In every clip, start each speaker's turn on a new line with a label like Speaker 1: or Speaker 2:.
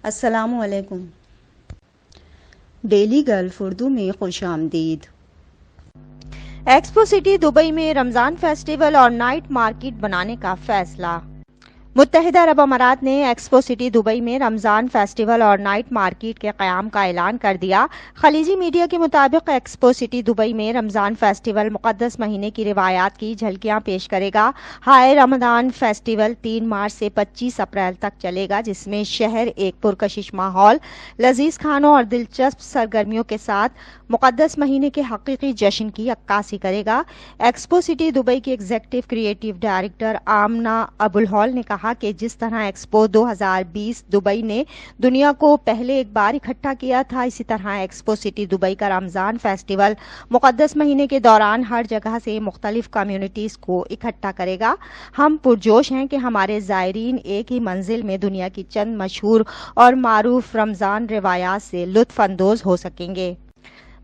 Speaker 1: السلام علیکم۔ Daily golf Urdu میں خوش آمدید۔
Speaker 2: ایکسپو سٹی دبئی میں رمضان فیسٹیول اور نائٹ مارکیٹ بنانے کا فیصلہ۔ متحدہ عرب امارات نے ایکسپو سٹی دبئی میں رمضان فیسٹیول اور نائٹ مارکیٹ کے قیام کا اعلان کر دیا۔ خلیجی میڈیا کے مطابق ایکسپو سٹی دبئی میں رمضان فیسٹیول مقدس مہینے کی روایات کی جھلکیاں پیش کرے گا۔ ہائے رمضان فیسٹیول 3 مارچ سے 25 اپریل تک چلے گا، جس میں شہر ایک پرکشش ماحول، لذیذ کھانوں اور دلچسپ سرگرمیوں کے ساتھ مقدس مہینے کے حقیقی جشن کی عکاسی کرے گا۔ ایکسپو سٹی دبئی کی ایگزیکٹو کریٹو ڈائریکٹر آمنہ ابوالہول نے کہا کہ جس طرح ایکسپو 2020 دبئی نے دنیا کو پہلے ایک بار اکٹھا کیا تھا، اسی طرح ایکسپو سٹی دبئی کا رمضان فیسٹیول مقدس مہینے کے دوران ہر جگہ سے مختلف کمیونٹیز کو اکٹھا کرے گا۔ ہم پرجوش ہیں کہ ہمارے زائرین ایک ہی منزل میں دنیا کی چند مشہور اور معروف رمضان روایات سے لطف اندوز ہو سکیں گے۔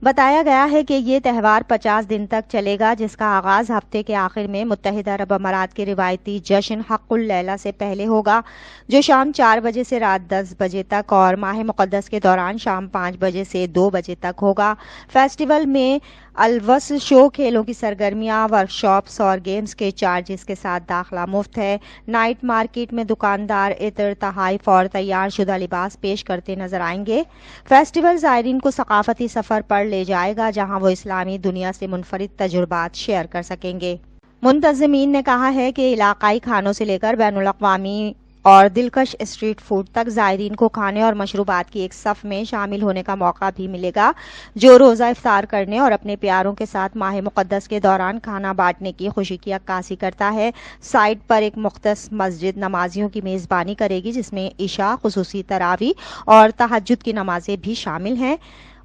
Speaker 2: بتایا گیا ہے کہ یہ تہوار 50 دن تک چلے گا، جس کا آغاز ہفتے کے آخر میں متحدہ عرب امارات کے روایتی جشن حق اللیلہ سے پہلے ہوگا، جو شام 4 بجے سے رات 10 بجے تک اور ماہ مقدس کے دوران شام 5 بجے سے 2 بجے تک ہوگا۔ فیسٹیول میں الوصل شو، کھیلوں کی سرگرمیاں، ورکشاپس اور گیمز کے چارجز کے ساتھ داخلہ مفت ہے۔ نائٹ مارکیٹ میں دکاندار عطر، تحائف اور تیار شدہ لباس پیش کرتے نظر آئیں گے۔ فیسٹیول زائرین کو ثقافتی سفر پر لے جائے گا، جہاں وہ اسلامی دنیا سے منفرد تجربات شیئر کر سکیں گے۔ منتظمین نے کہا ہے کہ علاقائی کھانوں سے لے کر بین الاقوامی اور دلکش اسٹریٹ فوڈ تک زائرین کو کھانے اور مشروبات کی ایک صف میں شامل ہونے کا موقع بھی ملے گا، جو روزہ افطار کرنے اور اپنے پیاروں کے ساتھ ماہ مقدس کے دوران کھانا بانٹنے کی خوشی کی عکاسی کرتا ہے۔ سائٹ پر ایک مختص مسجد نمازیوں کی میزبانی کرے گی، جس میں عشاء، خصوصی تراویح اور تہجد کی نمازیں بھی شامل ہیں۔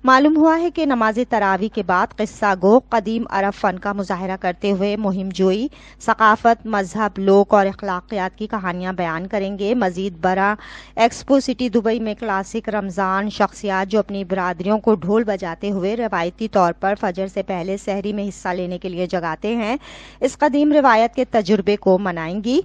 Speaker 2: معلوم ہوا ہے کہ نماز تراویح کے بعد قصہ گو قدیم عرب فن کا مظاہرہ کرتے ہوئے مہم جوئی، ثقافت، مذہب، لوک اور اخلاقیات کی کہانیاں بیان کریں گے۔ مزید برآں ایکسپو سٹی دبئی میں کلاسک رمضان شخصیات جو اپنی برادریوں کو ڈھول بجاتے ہوئے روایتی طور پر فجر سے پہلے سحری میں حصہ لینے کے لیے جگاتے ہیں، اس قدیم روایت کے تجربے کو منائیں گی۔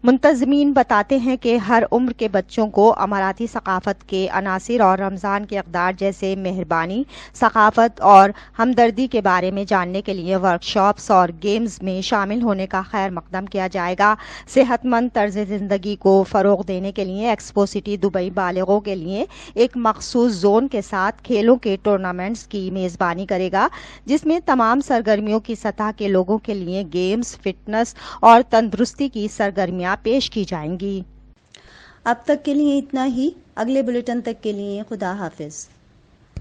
Speaker 2: منتظمین بتاتے ہیں کہ ہر عمر کے بچوں کو اماراتی ثقافت کے عناصر اور رمضان کے اقدار جیسے مہربانی، ثقافت اور ہمدردی کے بارے میں جاننے کے لیے ورکشاپس اور گیمز میں شامل ہونے کا خیر مقدم کیا جائے گا۔ صحت مند طرز زندگی کو فروغ دینے کے لیے ایکسپو سٹی دبئی بالغوں کے لیے ایک مخصوص زون کے ساتھ کھیلوں کے ٹورنامنٹس کی میزبانی کرے گا، جس میں تمام سرگرمیوں کی سطح کے لوگوں کے لیے گیمز، فٹنس اور تندرستی کی سرگرمیاں پیش کی جائیں گی۔
Speaker 1: اب تک کے لیے اتنا ہی۔ اگلے بلیٹن تک کے لیے خدا حافظ۔